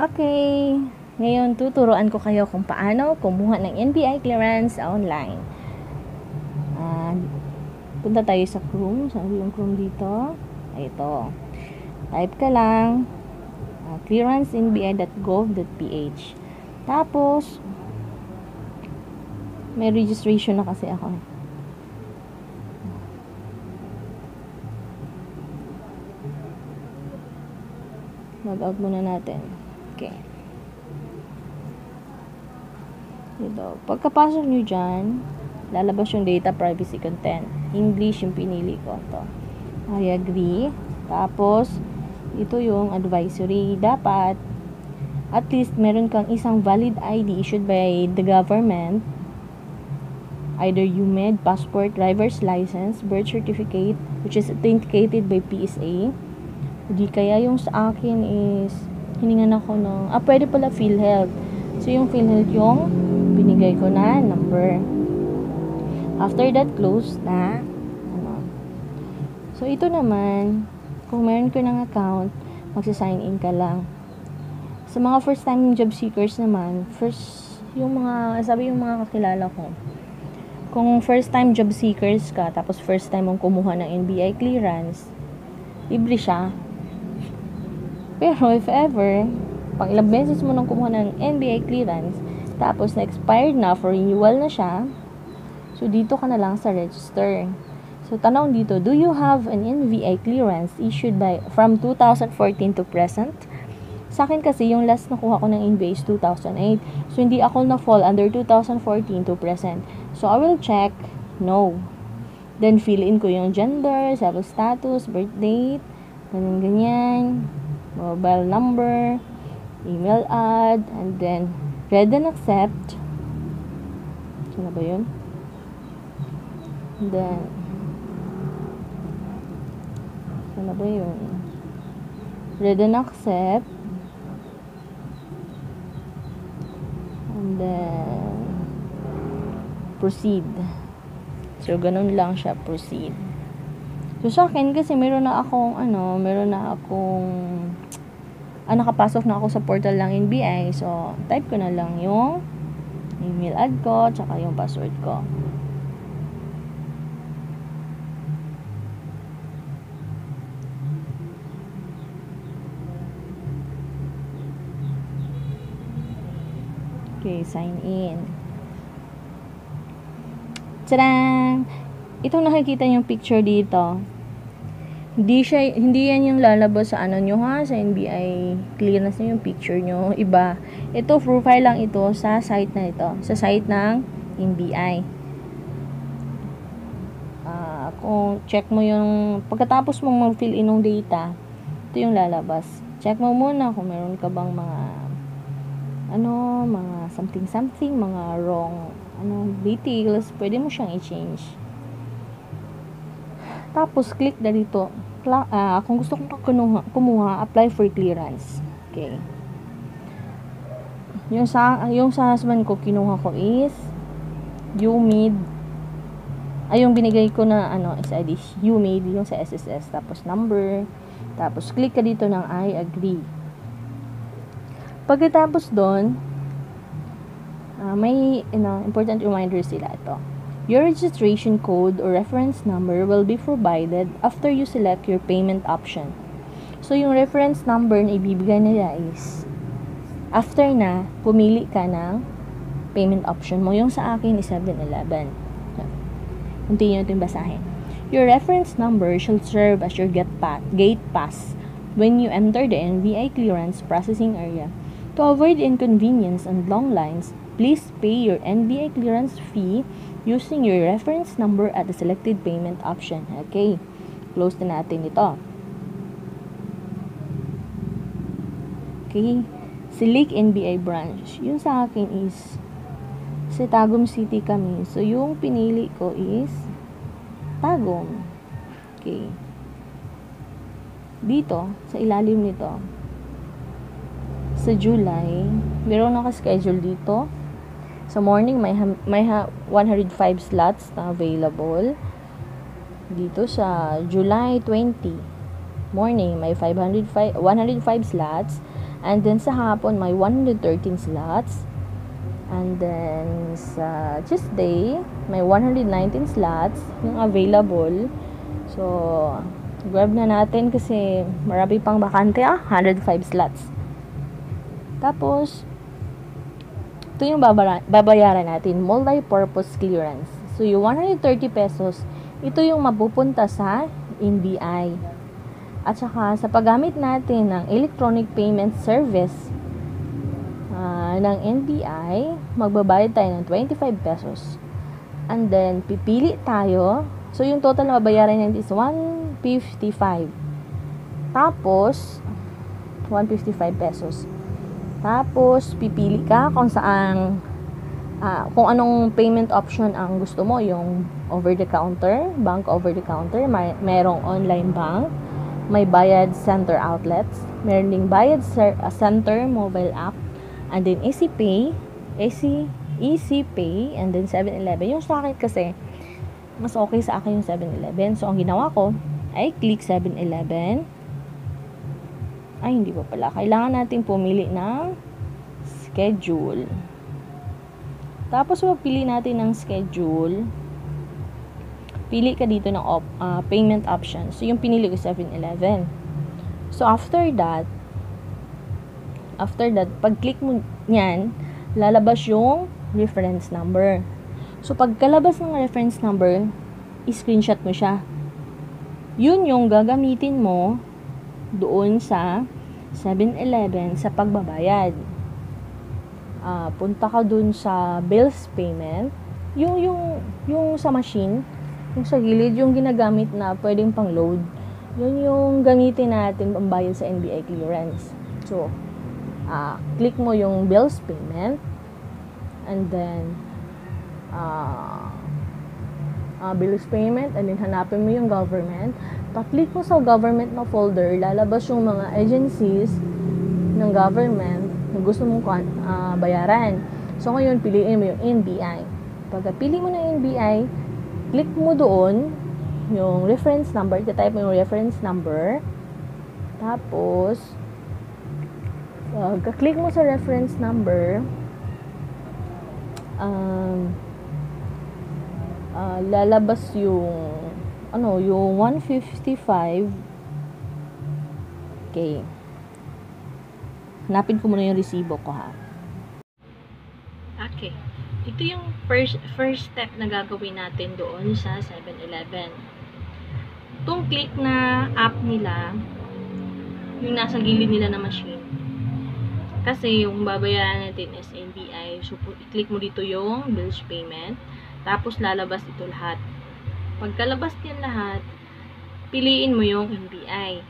Okay, ngayon tuturuan ko kayo kung paano kumuha ng NBI clearance online. Punta tayo sa Chrome. Saan yung Chrome dito? Ito. Type ka lang clearancenbi.gov.ph. Tapos, may registration na kasi ako. Log out muna natin. Okay. Dito. Pagkapasok nyo dyan, lalabas yung data privacy content. English yung pinili ko. Ito. I agree. Tapos, ito yung advisory. Dapat, at least, meron kang isang valid ID issued by the government. Either UMED, passport, driver's license, birth certificate, which is authenticated by PSA. Hindi kaya yung sa akin is, hiningan ako ng, pwede pala PhilHealth. So, yung PhilHealth yung binigay ko na number. After that, close na. So, ito naman, kung meron ko ng account, magsa-sign in ka lang. Sa mga first time job seekers naman, yung mga kakilala ko, kung first time job seekers ka, tapos first time mong kumuha ng NBI clearance, libre siya. Pero if ever, pang ilang beses mo nang kumuha ng NBI clearance, tapos na-expired na, for renewal na siya, so dito ka na lang sa register. So, tanong dito, do you have an NBI clearance issued from 2014 to present? Sa akin kasi, yung last nakuha ko ng NBI is 2008. So, hindi ako na-fall under 2014 to present. So, I will check, no. Then, fill in ko yung gender, civil status, birth date, ganyan, mobile number, email ad, and then, read and accept. Saan na ba yun? And then, saan na ba yun? Read and accept. And then, proceed. So, ganun lang siya, proceed. So, sa akin, kasi meron na akong, nakapasok na ako sa portal ng NBI. So, type ko na lang yung email ad ko, tsaka yung password ko. Okay, sign in. Tadang! Itong nakikita yung picture dito, hindi yan yung lalabas sa nyo sa NBI clearance nyo yung picture nyo, iba. Ito, profile lang ito sa site na ito, sa site ng NBI. Kung check mo yung, pagkatapos mong mag-fill in ng data, ito yung lalabas. Check mo muna kung meron ka bang mga something, mga wrong, details, pwede mo siyang i-change. Tapos, click na dito. Kung gusto kong kumuha, apply for clearance. Okay. Yung sa husband ko, kinuha ko is UMED. Yung binigay ko na, SID, UMED, yung sa SSS. Tapos, number. Tapos, click ka dito ng I agree. Pagkatapos doon, may important reminder sila ito. Your registration code or reference number will be provided after you select your payment option. So, yung reference number na ibibigay nila is after na pumili ka ng payment option mo. Yung sa akin is 7-Eleven. Continue natin basahin. Your reference number shall serve as your gate pass when you enter the NBI clearance processing area. To avoid inconvenience and long lines, please pay your NBI clearance fee using your reference number at the selected payment option. Okay. Close na natin ito. Okay. Select NBI branch. Yung sa akin is sa Tagum City kami. So, yung pinili ko is Tagum. Okay. Dito, sa ilalim nito, sa July, meron naka-schedule dito. Sa morning, may 105 slots na available. Dito sa July 20, morning, may 105 slots. And then sa hapon, may 113 slots. And then sa Tuesday, may 119 slots yung available. So, grab na natin kasi marami pang bakante 105 slots. Tapos, ito yung babayaran natin, multi-purpose clearance. So, yung 130 pesos, ito yung mapupunta sa NBI. At saka, sa paggamit natin ng electronic payment service ng NBI, magbabayad tayo ng 25 pesos. And then, pipili tayo. So, yung total na babayaran natin is 155. Tapos, 155 pesos. Tapos, pipili ka kung saan, kung anong payment option ang gusto mo. Yung over-the-counter, bank over-the-counter, merong online bank, may bayad center outlets, meron ding bayad center mobile app, and then Easy Pay, and then 7-Eleven. Yung sa akin kasi, mas okay sa akin yung 7-Eleven. So, ang ginawa ko, ay click 7-Eleven. Ay, hindi pa pala. Kailangan natin pumili ng schedule. Tapos, pili natin ng schedule. Pili ka dito ng payment options. So, yung pinili ko 7-Eleven. So, after that, pag-click mo niyan, lalabas yung reference number. So, pagkalabas ng reference number, i-screenshot mo siya. Yun yung gagamitin mo doon sa 7-Eleven sa pagbabayad. Punta ka doon sa bills payment. Yung sa machine, yung sa gilid, yung ginagamit na pwedeng pang-load. Yun yung gamitin natin pambayad sa NBI clearance. So, click mo yung bills payment, and then bills payment, and then hanapin mo yung government. Pa-click mo sa government na folder, lalabas yung mga agencies ng government na gusto mong bayaran. So ngayon, piliin mo yung NBI. Pagka-pili mo ng NBI, click mo doon yung reference number, type mo yung reference number. Tapos click mo sa reference number, lalabas yung yung 155. Okay. Hanapin ko muna yung resibo ko, ha. Okay. Ito yung first step na gagawin natin doon sa 7-Eleven. Itong click na app nila, yung nasa gilid nila na machine. Kasi yung babayaran natin is NBI. So, i-click mo dito yung bills payment. Tapos, lalabas ito lahat. Pagkalabas yan lahat, piliin mo yung NBI.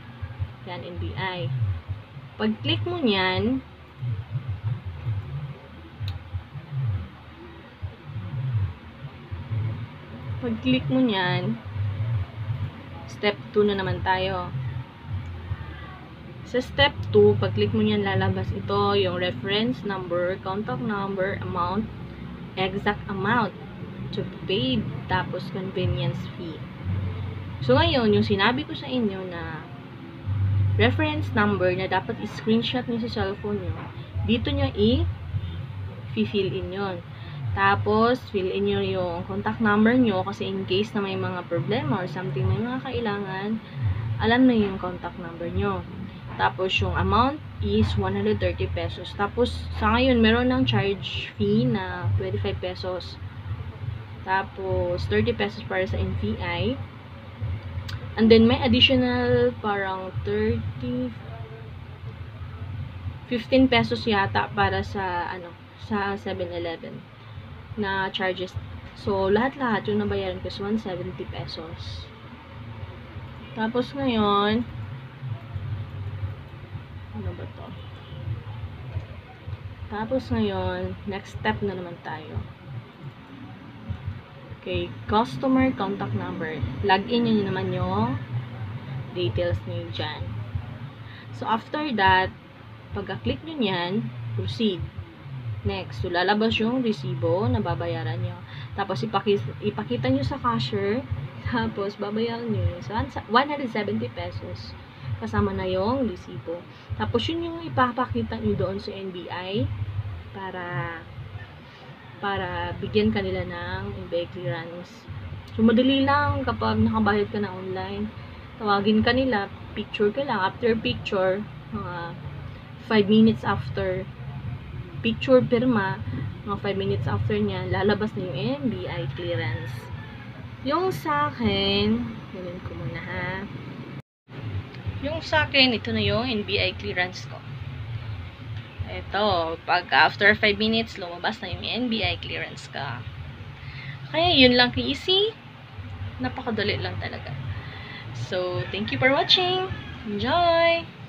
Yan, NBI. Pag-click mo nyan, step 2 na naman tayo. Sa step 2, pag-click mo niyan, lalabas ito, yung reference number, contact number, amount, exact amount to be paid, tapos convenience fee. So, ngayon, yung sinabi ko sa inyo na reference number na dapat i-screenshot nyo sa cellphone nyo, dito nyo i-fill in yun. Tapos, fill in nyo yung contact number nyo kasi in case na may mga problema or something, may mga kailangan, alam na yung contact number nyo. Tapos, yung amount is 130 pesos. Tapos, sa ngayon, meron ng charge fee na 25 pesos. Tapos, 30 pesos para sa NBI. And then, may additional parang 15 pesos yata para sa, sa 7-Eleven na charges. So, lahat-lahat yung nabayaran ko is 170 pesos. Tapos, ngayon, ano ba to? Tapos ngayon, next step na naman tayo. Okay, customer contact number. Login nyo naman yung details nyo dyan. So, after that, pagka-click nyo nyan, proceed. Next, so lalabas yung resibo na babayaran nyo. Tapos, ipakita nyo sa cashier. Tapos, babayaran nyo yun. So, 170 pesos. kasama na yung resibo. Tapos, yun yung ipapakita nyo doon sa NBI para bigyan kanila ng NBI clearance. So, madali lang kapag nakabayad ka na online. Tawagin ka nila, picture ka lang. After picture, mga 5 minutes after picture pirma, mga 5 minutes after niya, lalabas na yung NBI clearance. Yung sa akin, gawin ko muna ha. Yung sa akin, ito na yung NBI clearance ko. Ito, pag after 5 minutes, lumabas na yung NBI clearance ka. Kaya yun lang easy. Napakadali lang talaga. So, thank you for watching. Enjoy!